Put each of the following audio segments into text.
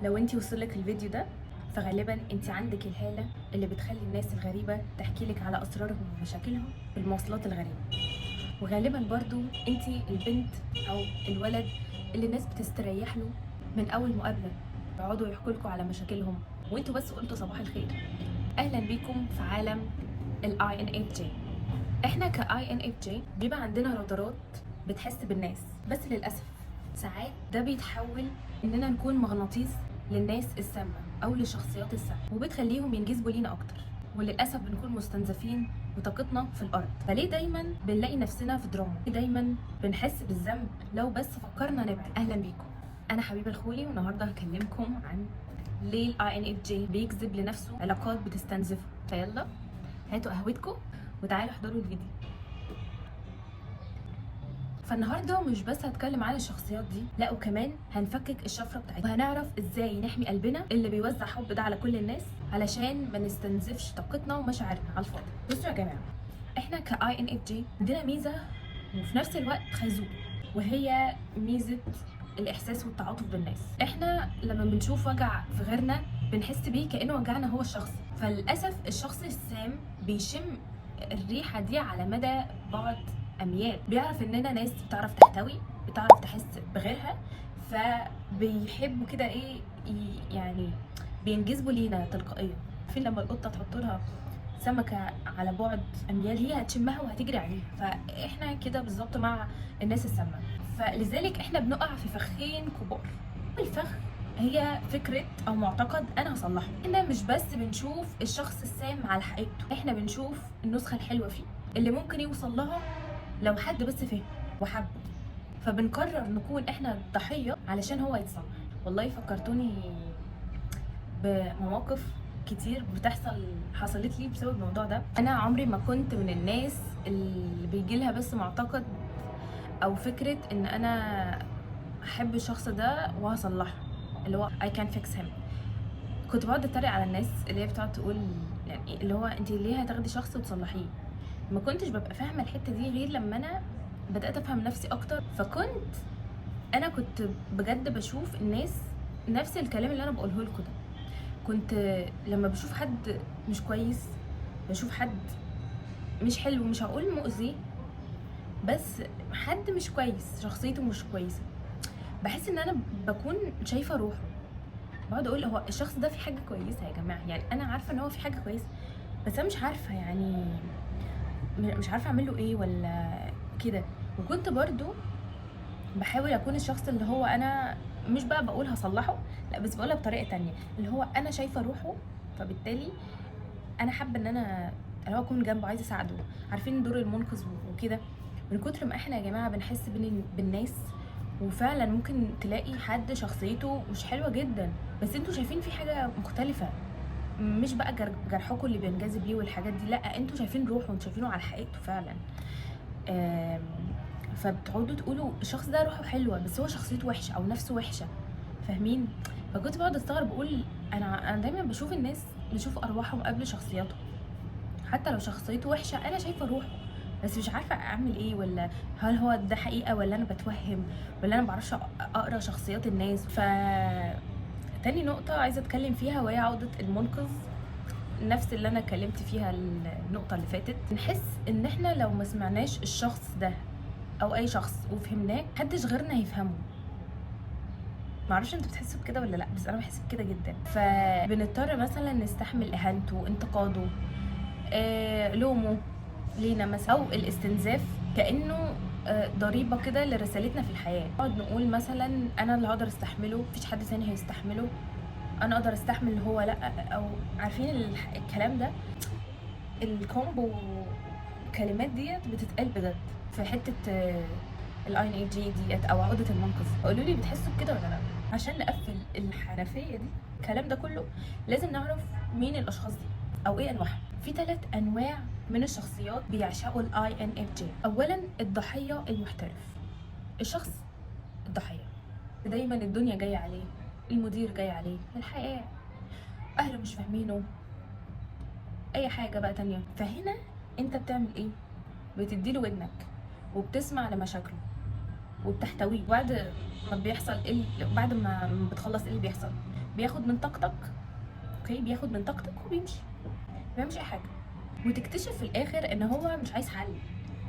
لو انتي وصلك الفيديو ده فغالبا انتي عندك الهالة اللي بتخلي الناس الغريبة تحكي لك على اسرارهم ومشاكلهم في المواصلات الغريبة. وغالبا برضو انتي البنت او الولد اللي الناس بتستريح له من اول مقابلة، يقعدوا يحكوا لكم على مشاكلهم وانتوا بس قلتوا صباح الخير. اهلا بيكم في عالم ال INFJ. احنا ك INFJ بيبقى عندنا رادارات بتحس بالناس، بس للاسف ساعات ده بيتحول اننا نكون مغناطيس للناس السامة او للشخصيات السامة، وبتخليهم ينجذبوا لينا اكتر، وللاسف بنكون مستنزفين وطاقتنا في الارض. فليه دايما بنلاقي نفسنا في دراما؟ ليه دايما بنحس بالذنب لو بس فكرنا نبعد؟ اهلا بيكم، انا حبيبه الخولي، والنهارده هكلمكم عن ليه ال INFJ بيجذب لنفسه علاقات بتستنزفه. فيلا هاتوا قهوتكم وتعالوا احضروا الفيديو. فالنهارده مش بس هتكلم عن الشخصيات دي، لا وكمان هنفكك الشفره بتاعتها، وهنعرف ازاي نحمي قلبنا اللي بيوزع حب ده على كل الناس، علشان ما نستنزفش طاقتنا ومشاعرنا على الفاضي. بصوا يا جماعه، احنا ك INFJ عندنا ميزه وفي نفس الوقت خازوق، وهي ميزه الاحساس والتعاطف بالناس. احنا لما بنشوف وجع في غيرنا بنحس بيه كانه وجعنا هو الشخص. فللاسف الشخص السام بيشم الريحه دي على مدى بعد اميال، بيعرف اننا ناس بتعرف تحتوي، بتعرف تحس بغيرها، فبيحبوا كده ايه، يعني بينجذبوا لينا تلقائيا. في لما القطه تحط لها سمكه على بعد اميال هي هتشمها وهتجري عليها. فاحنا كده بالظبط مع الناس السامه. فلذلك احنا بنقع في فخين كبار. الفخ هي فكرة أو معتقد أنا هصلحه. إحنا مش بس بنشوف الشخص السام على حقيقته، إحنا بنشوف النسخة الحلوة فيه اللي ممكن يوصل لها لو حد بس فهم وحبه. فبنقرر نكون إحنا الضحية علشان هو يتصلح. والله فكرتوني بمواقف كتير حصلت لي بسبب الموضوع ده. أنا عمري ما كنت من الناس اللي بيجيلها بس معتقد أو فكرة إن أنا أحب الشخص ده وهصلحه، اللي هو I can fix him. كنت بقعد اتريق على الناس اللي هي بتقعد تقول يعني اللي هو انت ليه هتاخدي شخص وتصلحيه. ما كنتش ببقى فاهمه الحته دي غير لما انا بدات افهم نفسي اكتر. انا كنت بجد بشوف الناس نفس الكلام اللي انا بقوله لكم ده. كنت لما بشوف حد مش كويس، بشوف حد مش حلو، مش هقول مؤذي، بس حد مش كويس، شخصيته مش كويسه، بحس ان انا بكون شايفه روحه. بقعد اقول هو الشخص ده في حاجه كويسه يا جماعه، يعني انا عارفه ان هو في حاجه كويسه، بس انا مش عارفه يعني مش عارفه اعمل له ايه ولا كده. وكنت برضو بحاول اكون الشخص اللي هو انا مش بقى بقول هصلحه، لا بس بقولها بطريقه تانية، اللي هو انا شايفه روحه، فبالتالي انا حابه ان انا اللي هو اكون جنبه، عايزه اساعده. عارفين دور المنقذ وكده. من كتر ما احنا يا جماعه بنحس بالناس، وفعلا ممكن تلاقي حد شخصيته مش حلوه جدا بس انتوا شايفين في حاجه مختلفه، مش بقى جرحكم اللي بينجذب ليه والحاجات دي، لا انتوا شايفين روحه وانتوا شايفينه على حقيقته فعلا. فبتقعدوا تقولوا الشخص ده روحه حلوه بس هو شخصيته وحشه او نفسه وحشه، فاهمين؟ فكنت بقعد استغرب اقول انا دايما بشوف الناس بشوف ارواحهم قبل شخصياتهم. حتى لو شخصيته وحشه انا شايفه روحه، بس مش عارفه اعمل ايه، ولا هل هو ده حقيقه ولا انا بتوهم، ولا انا معرفش اقرا شخصيات الناس. تاني نقطه عايزه اتكلم فيها وهي عوده المنقذ، نفس اللي انا اتكلمت فيها النقطه اللي فاتت. نحس ان احنا لو ما سمعناش الشخص ده او اي شخص وفهمناه محدش غيرنا هيفهمه. معرفش انتوا بتحسوا بكده ولا لا، بس انا بحس بكده جدا. فبنضطر مثلا نستحمل اهانته، انتقاده، لومه لينا مثلا، او الاستنزاف كانه ضريبه كده لرسالتنا في الحياه. نقعد نقول مثلا انا اللي هقدر استحمله، مفيش حد ثاني هيستحمله، انا اقدر استحمل اللي هو لا. او عارفين الكلام ده، الكومبو الكلمات ديت بتتقال بجد في حته الاي ان جي ديت او عقده المنقذ. قولوا لي بتحسوا بكده ولا لا؟ عشان نقفل الحنفيه دي الكلام ده كله لازم نعرف مين الاشخاص دي او ايه انواعهم. في 3 انواع من الشخصيات بيعشقوا الاي ان اف جي. اولا الضحيه المحترف. الشخص الضحيه دايما الدنيا جايه عليه، المدير جاي عليه، الحياه، اهله مش فاهمينه، اي حاجه بقى تانية. فهنا انت بتعمل ايه؟ بتديله ودنك وبتسمع لمشاكله وبتحتويه. بعد ما بيحصل بعد ما بتخلص ايه اللي بيحصل؟ بياخد من طاقتك، اوكي، بياخد من طاقتك وبيمشي، ما بيعملش اي حاجه. وتكتشف في الاخر ان هو مش عايز حل،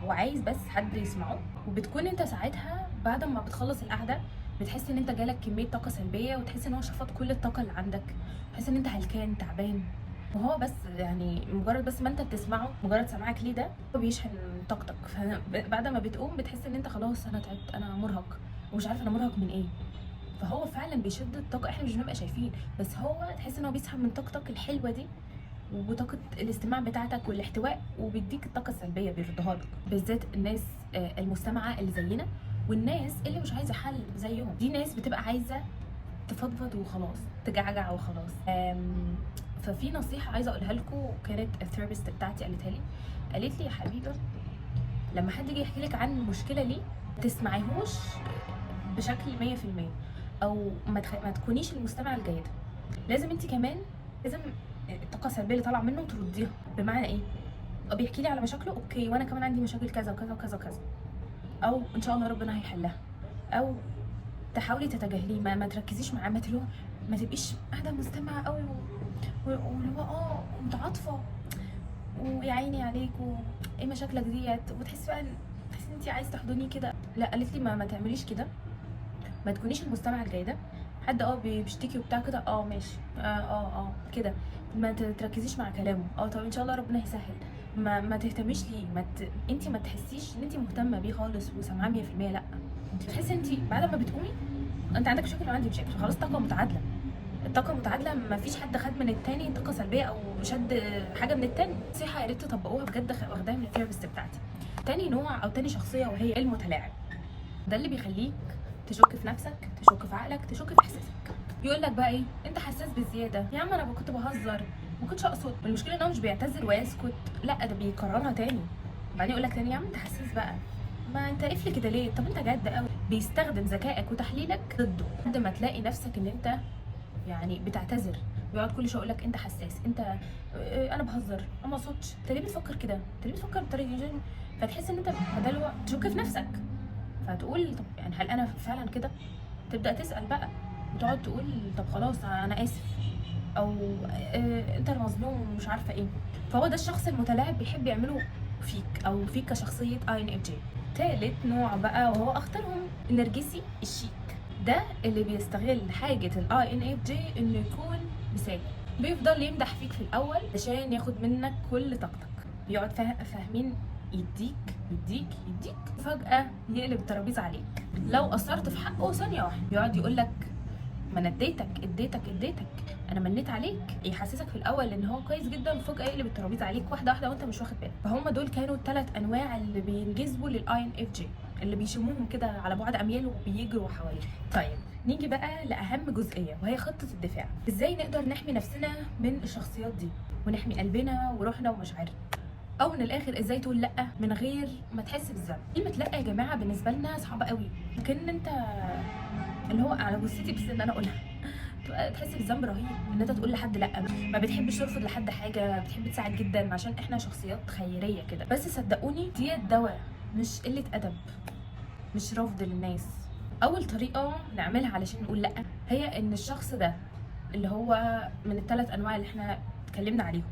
هو عايز بس حد يسمعه. وبتكون انت ساعتها بعد ما بتخلص القعده بتحس ان انت جالك كميه طاقه سلبيه، وتحس ان هو شفط كل الطاقه اللي عندك، تحس ان انت هلكان تعبان. وهو بس يعني مجرد بس ما انت بتسمعه، مجرد سماعك ليه ده هو بيشحن طاقتك. فبعد ما بتقوم بتحس ان انت خلاص انا تعبت، انا مرهق ومش عارفه انا مرهق من ايه. فهو فعلا بيشد الطاقه، احنا مش بنبقى شايفين، بس هو تحس ان هو بيسحب من طاقتك الحلوه دي وطاقه الاستماع بتاعتك والاحتواء، وبيديك الطاقه السلبيه بيردها لك. بالذات الناس المستمعه اللي زينا، والناس اللي مش عايزه حل زيهم، دي ناس بتبقى عايزه تفضفض وخلاص، تجعجع وخلاص. ففي نصيحه عايزه اقولها لكم، كانت الثيرابيست بتاعتي قالتها لي، قالت لي يا حبيبه لما حد يجي يحكي لك عن المشكله ليه تسمعيهوش بشكل 100%، او ما تكونيش المستمع الجيد. لازم انت كمان لازم الطاقه السلبيه اللي طالعه منه ترديها. بمعنى ايه؟ بيحكي لي على مشاكله، اوكي، وانا كمان عندي مشاكل كذا وكذا وكذا وكذا، او ان شاء الله ربنا هيحلها. او تحاولي تتجاهليه، ما تركزيش معاه، ما تبقيش قاعده مستمعه قوي واللي هو متعاطفه ويا عيني عليك وايه مشاكلك ديت، وتحسي بقى تحسي ان انت عايزه تحضني كده. لا، قالت لي ما تعمليش كده، ما تكونيش المستمعه الجيده. حد بيشتكي وبتاع كده، ماشي، كده، ما تركزيش مع كلامه، طب ان شاء الله ربنا يسهل. ما تهتميش ليه، انت ما تحسيش ان انت مهتمه بيه خالص وسامعاه 100%. لا، تحسي انت بعد ما بتقومي انت عندك مشاكل وعندي مشاكل، خلاص طاقه متعادله. الطاقه متعادله، ما فيش حد خد من التاني طاقه سلبيه او شد حاجه من التاني. نصيحه يا ريت تطبقوها بجد، واخداها من الثيرابيست بتاعتي. تاني نوع او تاني شخصيه وهي المتلاعب. ده اللي بيخليك تشك في نفسك، تشك في عقلك، تشك في احساسك. يقول لك بقى ايه، انت حساس بزياده يا عم، انا كنت بهزر، ما كنتش اقصد. المشكله ان هو مش بيعتذر ويسكت، لا ده بيكررها تاني، بعدين يقول لك تاني يا عم انت حساس بقى، ما انت قفل كده ليه، طب انت جد قوي. بيستخدم ذكائك وتحليلك ضده لحد ما تلاقي نفسك ان انت يعني بتعتذر. بيقعد كل شويه يقول لك انت حساس، انت انا بهزر، انا ما اقصدش، انت ليه بتفكر كده، انت ليه بتفكر بالطريقه دي. فتحس ان انت بدل تشك في نفسك، فتقول طب يعني هل انا فعلا كده؟ تبدا تسال بقى وتقعد تقول طب خلاص انا اسف، او انت المظلوم ومش عارفه ايه. فهو ده الشخص المتلاعب بيحب يعمله فيك او فيك كشخصيه INFJ. تالت نوع بقى وهو اخطرهم، النرجسي الشيك. ده اللي بيستغل حاجه INFJ انه يكون مثالي، بيفضل يمدح فيك في الاول عشان ياخد منك كل طاقتك، بيقعد فاهمين، يديك يديك يديك، فجأة يقلب الترابيزة عليك لو قصرت في حقه ثانية واحدة. يقعد يقول لك ما انا اديتك، انا منيت عليك، يحسسك في الاول ان هو كويس جدا، وفجأة يقلب الترابيزة عليك واحدة واحدة وانت مش واخد بالك. فهم دول كانوا الثلاث انواع اللي بينجذبوا للINFJ، اللي بيشموهم كده على بعد اميال وبيجروا حواليه. طيب نيجي بقى لاهم جزئيه وهي خطه الدفاع. ازاي نقدر نحمي نفسنا من الشخصيات دي ونحمي قلبنا وروحنا ومشاعرنا، او من الاخر ازاي تقول لا من غير ما تحس بالذنب. كلمه لا يا جماعه بالنسبه لنا صعبه قوي، ممكن انت اللي هو على جثتي بس ان انا اقولها تحس بالذنب رهيب ان انت تقول لحد لا. ما بتحبش ترفض لحد حاجه، بتحب تساعد جدا عشان احنا شخصيات خيريه كده. بس صدقوني دي دواء، مش قله ادب، مش رفض للناس. اول طريقه نعملها علشان نقول لا هي ان الشخص ده اللي هو من الثلاث انواع اللي احنا اتكلمنا عليهم،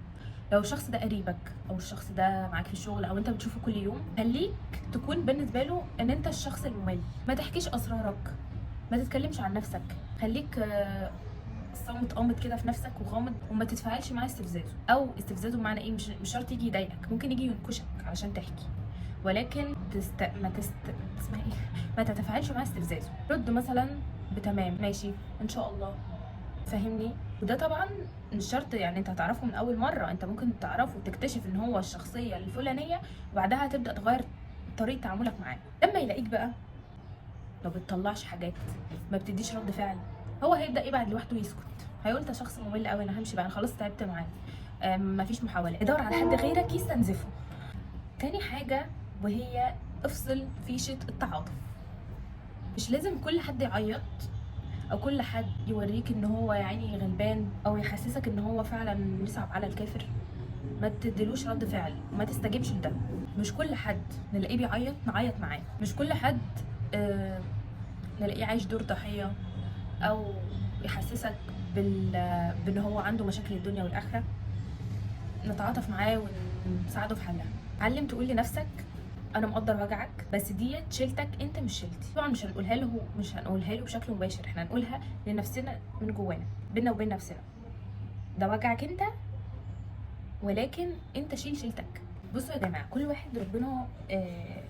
لو الشخص ده قريبك او الشخص ده معاك في الشغل او انت بتشوفه كل يوم، خليك تكون بالنسبه له ان انت الشخص الممل. ما تحكيش اسرارك، ما تتكلمش عن نفسك، خليك صامت قامت كده في نفسك وغامض، وما تتفاعلش معاه استفزازه. او استفزازه بمعنى ايه، مش شرط يجي يضايقك، ممكن يجي ينكشك علشان تحكي، ولكن اسمها ايه، ما تتفاعلش معاه استفزازه. رد مثلا بتمام، ماشي، ان شاء الله، فهمني. وده طبعا مش شرط يعني انت هتعرفه من اول مره، انت ممكن تعرفه وتكتشف ان هو الشخصيه الفلانيه وبعدها تبدا تغير طريقه تعاملك معاه. لما يلاقيك بقى ما بتطلعش حاجات، ما بتديش رد فعل، هو هيبدا يبعد لوحده ويسكت، هيقول انت شخص ممل قوي، انا همشي بقى، انا خلاص تعبت معاه. مفيش محاوله، يدور على حد غيرك يستنزفه. تاني حاجه وهي افصل فيشه التعاطف. مش لازم كل حد يعيط او كل حد يوريك ان هو يعني غلبان او يحسسك ان هو فعلا يصعب على الكافر. ما تديلوش رد فعل، ما تستجيبش لده. مش كل حد نلاقيه بيعيط نعيط معاه، مش كل حد نلاقيه عايش دور ضحيه او يحسسك بان هو عنده مشاكل الدنيا والاخره، نتعاطف معاه ونساعده في حلها. علم تقول لنفسك انا مقدر وجعك، بس ديت شيلتك انت مش شيلتي. طبعا مش هنقولها له بشكل مباشر، احنا هنقولها لنفسنا من جوانا، بينا وبين نفسنا. ده وجعك انت، ولكن انت شيلتك. بصوا يا جماعه، كل واحد ربنا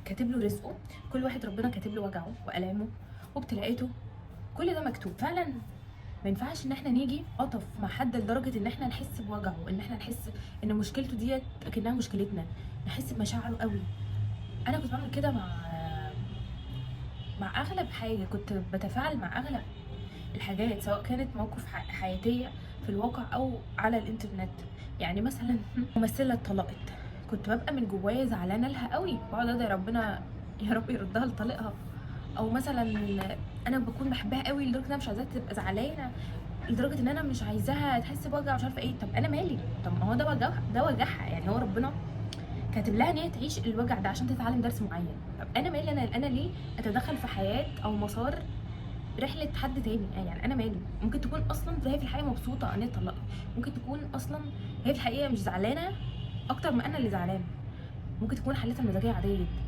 كاتب له رزقه، كل واحد ربنا كاتب له وجعه والامه وابتلاءاته، كل ده مكتوب فعلا. ما ينفعش ان احنا نيجي عطف مع حد لدرجه ان احنا نحس بوجعه، ان احنا نحس ان مشكلته ديت اكنها مشكلتنا، نحس بمشاعره قوي. انا كنت بعمل كده مع اغلب حاجه، كنت بتفاعل مع اغلب الحاجات، سواء كانت موقف حياتيه في الواقع او على الانترنت. يعني مثلا ممثله اتطلقت، كنت ببقى من جوايا زعلانه لها قوي، بقعد ادعي ربنا يا رب يردها لطليقها. او مثلا انا بكون بحبها قوي لدرجه ان انا مش عايزاها تبقى زعلانه، لدرجه ان انا مش عايزاها تحس بوجع، مش عارفه ايه. طب انا مالي؟ طب ما هو ده وجعها، ده وجعها، يعني هو ربنا كاتب لها ان هي تعيش الوجع ده عشان تتعلم درس معين. طب انا مالي؟ انا ليه اتدخل في حياه او مسار رحله حد تاني؟ يعني انا مالي؟ ممكن تكون اصلا هي في الحقيقه مبسوطه ان هي اتطلقت، ممكن تكون اصلا هي في الحقيقه مش زعلانه اكتر ما انا اللي زعلانه، ممكن تكون حالتها المزاجيه عاديه جدا.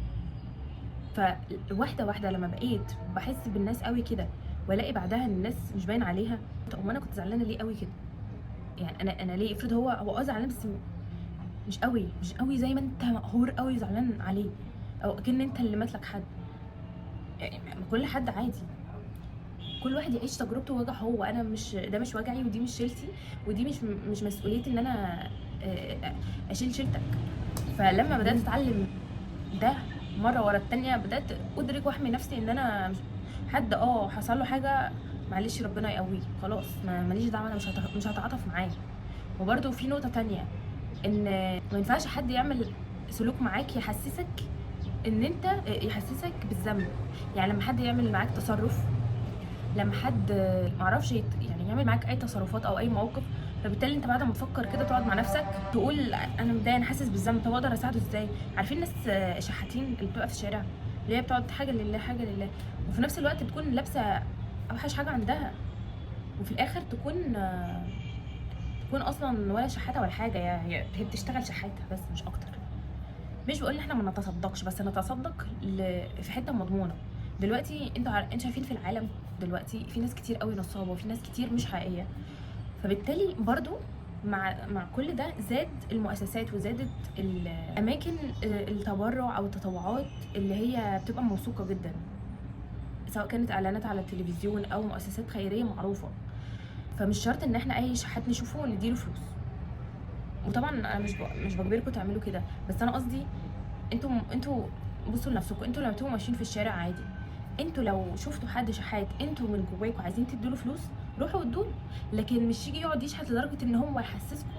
فواحده واحده لما بقيت بحس بالناس قوي كده، والاقي بعدها ان الناس مش باين عليها، طب انا كنت زعلانه ليه قوي كده؟ يعني انا ليه؟ افرض هو زعلان بس مش قوي زي ما انت مقهور قوي زعلان عليه، او اكن انت اللي ماتلك حد. يعني كل حد عادي، كل واحد يعيش تجربته ووجع هو. انا مش، ده مش وجعي، ودي مش شيلتي، ودي مش مسؤوليتي ان انا اشيل شيلتك. فلما بدات اتعلم ده مره ورا التانية، بدات ادرك واحمي نفسي ان انا مش حد حصل له حاجه، معلش ربنا يقويه خلاص، ماليش دعوه، انا مش هتعاطف معاه. وبرده في نقطه تانية، ان ما ينفعش حد يعمل سلوك معاك يحسسك بالذنب. يعني لما حد يعمل معاك تصرف، لما حد معرفش يعني يعمل معاك اي تصرفات او اي موقف، فبالتالي انت بعد ما تفكر كده تقعد مع نفسك تقول انا متضايق، انا حاسس بالذنب، طب اقدر اساعده ازاي؟ عارفين الناس شحاتين اللي بتبقى في الشارع، اللي هي بتقعد حاجه لله حاجه لله، وفي نفس الوقت تكون لابسه اوحش حاجه عندها، وفي الاخر تكون اصلا ولا شحاته ولا حاجه، هي بتشتغل شحاته بس مش اكتر. مش بقول ان احنا ما نتصدقش، بس نتصدق في حته مضمونه. دلوقتي انتوا شايفين في العالم دلوقتي في ناس كتير قوي نصابه، وفي ناس كتير مش حقيقيه. فبالتالي برضو مع كل ده زاد المؤسسات وزادت الاماكن التبرع او التطوعات اللي هي بتبقى موثوقه جدا، سواء كانت اعلانات على التلفزيون او مؤسسات خيريه معروفه. فمش شرط ان احنا اي شحات نشوفه نديله فلوس. وطبعا انا مش بجبركم تعملوا كده، بس انا قصدي انتوا بصوا لنفسكم. انتوا لما تبقوا ماشيين في الشارع عادي، انتوا لو شفتوا حد شحات انتوا من جواكم عايزين تدوا له فلوس، روحوا ادوا له. لكن مش يجي يقعد يشحت لدرجه ان هو يحسسكم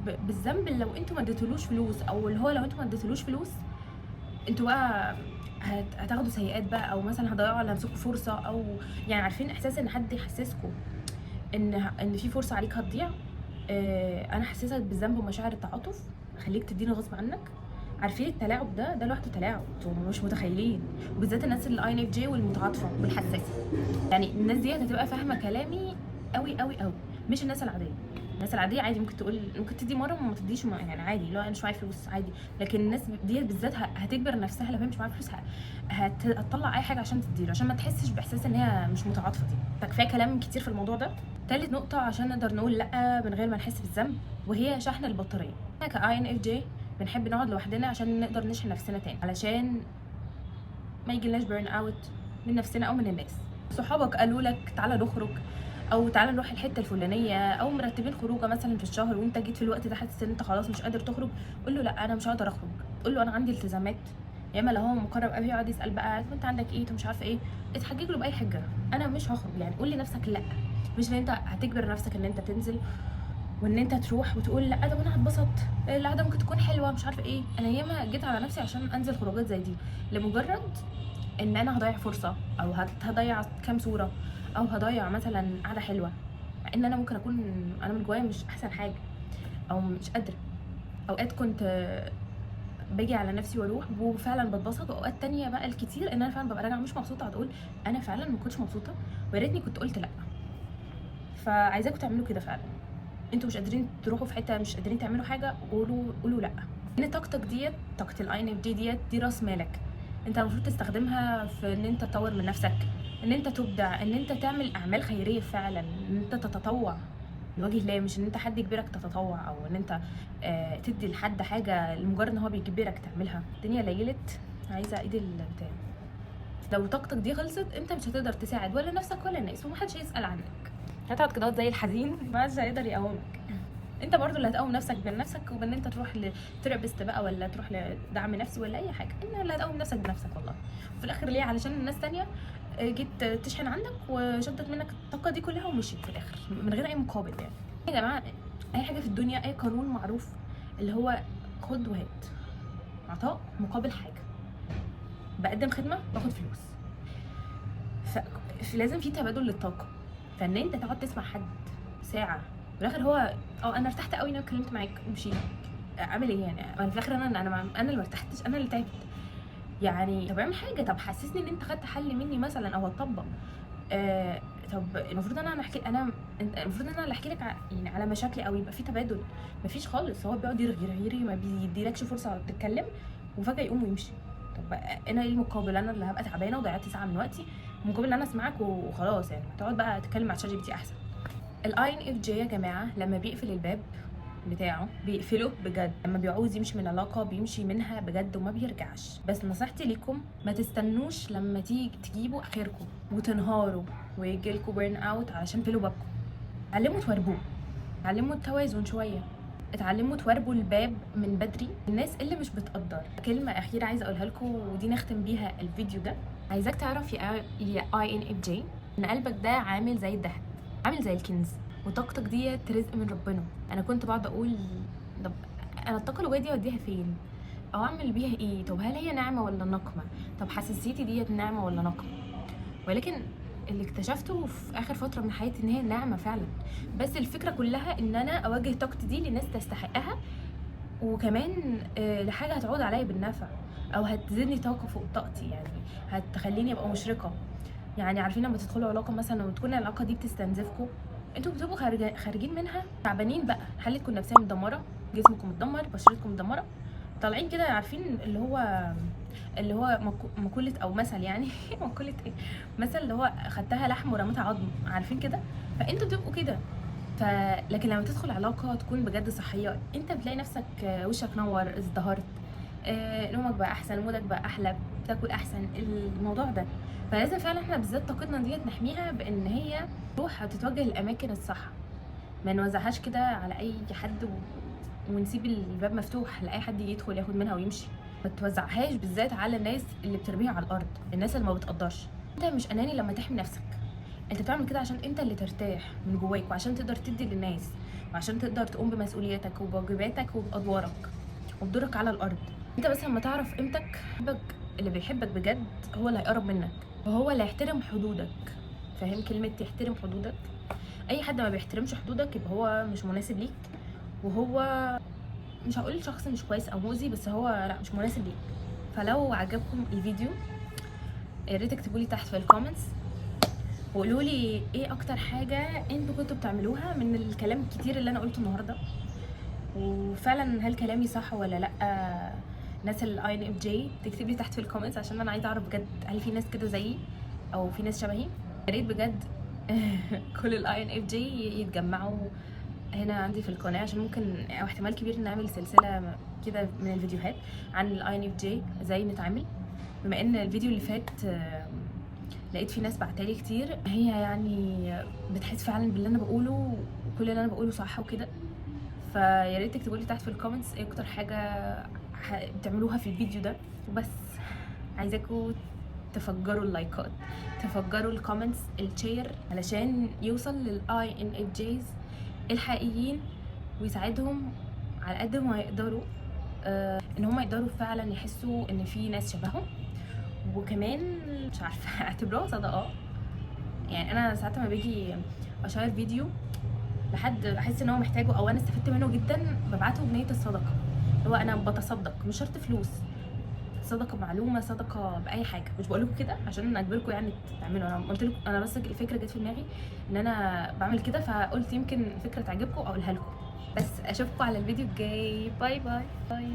بالذنب لو انتوا ما اديتولوش فلوس، او اللي هو لو انتوا ما اديتولوش فلوس انتوا بقى هتاخدوا سيئات بقى، او مثلا هتضيعوا على نفسكم فرصه، او يعني عارفين احساس ان حد يحسسكم ان في فرصه عليك هتضيع. انا حسسك بالذنب ومشاعر التعاطف، خليك تديني غصب عنك. عارفين التلاعب ده لوحده تلاعب، انتوا مش متخيلين. وبالذات الناس اللي INFJ والمتعاطفه والحساسه، يعني الناس دي هتبقى فاهمه كلامي قوي قوي قوي، مش الناس العاديه. الناس العاديه عادي ممكن تدي مره وما تديش، يعني عادي، لو انا مش معايا فلوس عادي. لكن الناس دي بالذات هتجبر نفسها لو هي مش معاها فلوس هتطلع اي حاجه عشان تديله، عشان ما تحسش باحساس ان هي مش متعاطفه. دي فكفايه كلام كتير في الموضوع ده. تالت نقطه عشان نقدر نقول لا من غير ما نحس بالذنب، وهي شحن البطاريه. احنا INFJ بنحب نقعد لوحدنا عشان نقدر نشحن نفسنا تاني، علشان ما يجيلناش بيرن اوت من نفسنا او من الناس. صحابك قالوا لك تعالى نخرج، او تعالى نروح الحته الفلانيه، او مرتبين خروجه مثلا في الشهر، وانت جيت في الوقت ده حاسس ان انت خلاص مش قادر تخرج، قول له لا انا مش هقدر اخرج، قول له انا عندي التزامات. يا اما لو هو مقرب قوي يقعد يسال بقى انت عندك ايه، انت مش عارفه ايه، اتحجج له باي حجه، انا مش هخرج. يعني قول لنفسك لا، مش ان انت هتجبر نفسك ان انت تنزل وان انت تروح وتقول لا ده انا هتبسط، لا ده ممكن تكون حلوه مش عارفه ايه. انا ياما جيت على نفسي عشان انزل خروجات زي دي لمجرد ان انا هضيع فرصه، او هضيع كام صوره، او هضيع مثلا قعده حلوه، مع ان انا ممكن اكون انا من جوايا مش احسن حاجه، او مش قادره. اوقات كنت باجي على نفسي واروح وفعلا بتبسط، واوقات تانية بقى الكتير ان انا فعلا ببقى راجعه مش مبسوطه، هتقول انا فعلا ما كنتش مبسوطه ويا ريتني كنت قلت لا. فعايزاكم تعملوا كده فعلا. انتوا مش قادرين تروحوا في حته، مش قادرين تعملوا حاجه، قولوا لا. ان طاقتك ديت، طاقه الاي ان اف جي ديت، دي راس مالك. انت المفروض تستخدمها في ان انت تطور من نفسك، ان انت تبدع، ان انت تعمل اعمال خيريه فعلا، ان انت تتطوع لوجه الله، مش ان انت حد يجبرك تتطوع، او ان انت تدي لحد حاجه لمجرد ان هو بيجبرك تعملها. الدنيا ليلت، عايزه ايد البتاع. لو طاقتك دي خلصت انت مش هتقدر تساعد ولا نفسك ولا الناس، ومحدش هيسال عنك. هتقعد كده زي الحزين، محدش هيقدر يقومك. انت برضو اللي هتقوم نفسك بنفسك، وبان انت تروح لثيرابيست بقى، ولا تروح لدعم نفسي، ولا اي حاجه. انت اللي هتقوم نفسك بنفسك والله. وفي الاخر ليه؟ علشان الناس تانية جيت تشحن عندك وشدت منك الطاقه دي كلها ومشيت في الاخر من غير اي مقابل. يعني يا جماعه، اي حاجه في الدنيا، اي قانون معروف اللي هو خد وهات، عطاء مقابل حاجه. بقدم خدمه باخد فلوس، فلازم في تبادل للطاقه. فان انت تقعد تسمع حد ساعه في الاخر هو انا ارتحت قوي ان انا اتكلمت معاك ومشيت، اعمل ايه يعني؟ انا في الاخر انا اللي ما ارتحتش، انا اللي تعبت. يعني طب اعمل حاجه، طب حسسني ان انت خدت حل مني مثلا، او هتطبق. طب المفروض انا احكي، المفروض انا اللي احكي لك يعني على مشاكلي، او يبقى في تبادل. مفيش خالص، هو بيقعد يرغي ما بيديلكش فرصه تتكلم، وفجاه يقوم ويمشي. طب انا ايه المقابل؟ انا اللي هبقى تعبانه وضيعت ساعه من وقتي مقابل ان انا اسمعك وخلاص. يعني تقعد بقى تتكلم مع شات جي بي تي احسن. الاي ان اف جي يا جماعه لما بيقفل الباب بتاعه بيقفله بجد، لما بيعوز يمشي من علاقه بيمشي منها بجد وما بيرجعش. بس نصيحتي ليكم، ما تستنوش لما تجيبوا اخركم وتنهاروا ويجيلكوا بيرن اوت علشان تقفلوا بابكم. اتعلموا تواربوه، اتعلموا التوازن شويه، اتعلموا تواربوا الباب من بدري. الناس اللي مش بتقدر. كلمه اخيره عايزه اقولها لكم، ودي نختم بيها الفيديو ده. عايزاك تعرف يا اي ان اف جي ان قلبك ده عامل زي الذهب، عامل زي الكنز، وطاقتك دي رزق من ربنا. انا كنت بقعد اقول طب انا الطاقه اللي دي اوديها فين، او اعمل بيها ايه؟ طب هل هي نعمه ولا نقمه؟ طب حساسيتي ديت نعمه ولا نقمه؟ ولكن اللي اكتشفته في اخر فتره من حياتي ان هي نعمه فعلا. بس الفكره كلها ان انا اوجه طاقتي دي لناس تستحقها، وكمان لحاجه هتعود عليا بالنفع، او هتزيدني طاقه فوق طاقتي، يعني هتخليني ابقى مشرقه. يعني عارفين لما تدخلوا علاقه مثلا وتكون العلاقه دي بتستنزفكم، انتوا بتبقوا خارجين منها تعبانين بقى، حالتكم النفسيه متدمره، جسمكم متدمر، بشرتكم متدمره، طالعين كده. عارفين اللي هو مقولة او مثل يعني مقولة ايه؟ مثل اللي هو خدتها لحم ورميتها عظم، عارفين كده؟ فانتوا بتبقوا كده. لكن لما تدخل علاقه تكون بجد صحيه، انت بتلاقي نفسك وشك نور، ازدهرت، نومك بقى احسن، مودك بقى احلى، بتاكل احسن، الموضوع ده. فلازم فعلا احنا بالذات طاقتنا ديت نحميها بان هي تروح تتوجه للاماكن الصح، ما نوزعهاش كده على اي حد ونسيب الباب مفتوح لاي حد يدخل ياخد منها ويمشي. ما توزعهاش بالذات على الناس اللي بترميها على الارض، الناس اللي ما بتقدرش. انت مش اناني لما تحمي نفسك، انت بتعمل كده عشان انت اللي ترتاح من جواك، وعشان تقدر تدي للناس، وعشان تقدر تقوم بمسؤولياتك وبواجباتك وبادوارك وبدورك على الارض. انت بس لما تعرف قيمتك، اللي بيحبك بجد هو اللي هيقرب منك، وهو اللي هيحترم حدودك. فاهم كلمه يحترم حدودك؟ اي حد ما بيحترمش حدودك يبقى هو مش مناسب ليك، وهو مش هقول شخص مش كويس او مؤذي، بس هو لا، مش مناسب ليك. فلو عجبكم الفيديو يا ريت تكتبوا لي تحت في الكومنتس، وقولوا لي ايه اكتر حاجه انتوا كنتوا بتعملوها من الكلام الكتير اللي انا قلته النهارده، وفعلا هل كلامي صح ولا لا. ناس الاي ان اف جي تكتب لي تحت في الكومنتس عشان انا عايزه اعرف بجد هل في ناس كده زيي او في ناس شبهي. يا ريت بجد كل الاي ان اف جي يتجمعوا هنا عندي في القناه، عشان ممكن او احتمال كبير نعمل سلسله كده من الفيديوهات عن الاي ان اف جي، ازاي نتعامل. بما ان الفيديو اللي فات لقيت في ناس بعتالي كتير هي يعني بتحس فعلا باللي انا بقوله، وكل اللي انا بقوله صح وكده. فيا ريت تكتبوا لي تحت في الكومنتس ايه اكتر حاجه بتعملوها في الفيديو ده. وبس عايزاكم تفجروا اللايكات، تفجروا الكومنتس، الشير، علشان يوصل للاي ان اف جيز الحقيقيين، ويساعدهم على قد ما يقدروا ان هم يقدروا فعلا يحسوا ان في ناس شبههم. وكمان مش عارفه اعتبروها صدقات. يعني انا ساعات ما باجي اشير فيديو لحد احس ان هو محتاجه او انا استفدت منه جدا، ببعته بنيه الصدقه، هو انا بتصدق، مش شرط فلوس، صدقه معلومه، صدقه باي حاجه. مش بقول لكم كده عشان اجبركم يعني تعملوا، انا قلت لكم انا بس الفكره جت في دماغي ان انا بعمل كده، فقلت يمكن فكره تعجبكم اقولها لكم. بس اشوفكم على الفيديو الجاي. باي باي باي.